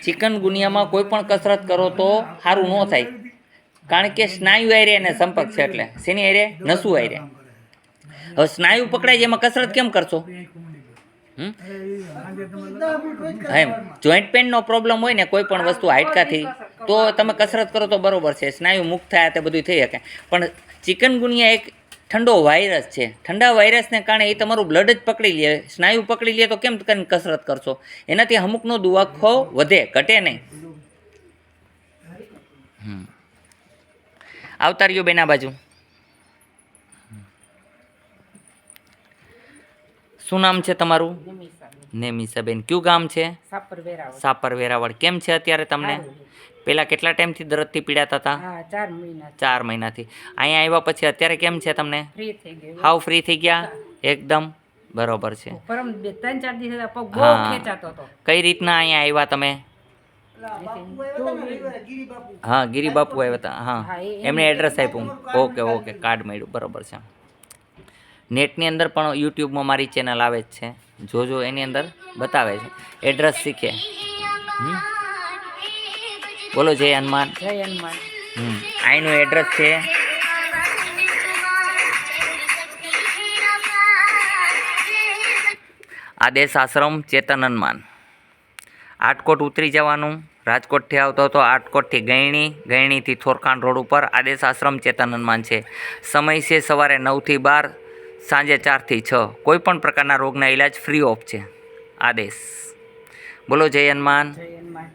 ચિકનગુનિયામાં કોઈ પણ કસરત કરો તો સારું ન થાય, કારણ કે સ્નાયુ આયરે એને સંપર્ક છે. એટલે શેની આયરે? નસું આયરે. હવે સ્નાયુ પકડાય છે, એમાં કસરત કેમ કરશો? એમ જોઈન્ટ પેનનો પ્રોબ્લેમ હોય ને કોઈ પણ વસ્તુ હાડકાથી, તો તમે કસરત કરો તો બરાબર છે, સ્નાયુ મુક્ત થાય, તે બધું થઈ શકે. પણ ચિકનગુનિયા એક ઠંડો વાયરસ છે. ઠંડા વાયરસને કારણે એ તમારું બ્લડ જ પકડી લે, સ્નાયુ પકડી લે, તો કેમ કરીને કસરત કરશો? એનાથી અમુકનો દુખાવો વધે, ઘટે નહીં. આવતા રહ્યો બેન આ બાજુ. શું નામ છે તમારું? નેમિસાબેન. કયું ગામ છે? સાપર વેરાવળ. કેમ છે અત્યારે તમને? પેલા કેટલા ટાઈમથી દર્દથી પીડાતા હતા? 4 મહિનાથી. અહીંયા આવ્યા પછી અત્યારે કેમ છે તમને? હાવ ફ્રી થઈ ગયા એકદમ? બરોબર છે. કઈ રીતના અહીંયા આવ્યા તમે? હા, ગિરિબાપુ આવ્યા હતા. હા, એમને એડ્રેસ આપ્યું. ઓકે ઓકે, કાર્ડ મળ્યું. બરોબર છે. નેટની અંદર પણ યુટ્યુબમાં મારી ચેનલ આવે જ છે, જોજો, એની અંદર બતાવે છે. એડ્રેસ શીખે. બોલો જય હનુમાન. જય હનુમાન. અહીંનું એડ્રેસ છે આદેશ આશ્રમ ચેતન હનુમાન. આટકોટ ઉતરી જવાનું. રાજકોટથી આવતો હતો, આટકોટથી ગયણી, ગયણીથી થોરખાણ રોડ ઉપર આદેશ આશ્રમ ચેતન હનુમાન છે. સમય છે સવારે 9 થી 12, સાંજે 4 થી 6. કોઈ પણ પ્રકારના રોગના ઈલાજ ફ્રી ઓફ છે. આદેશ. બોલો જય હનુમાન. જય હનુમાન.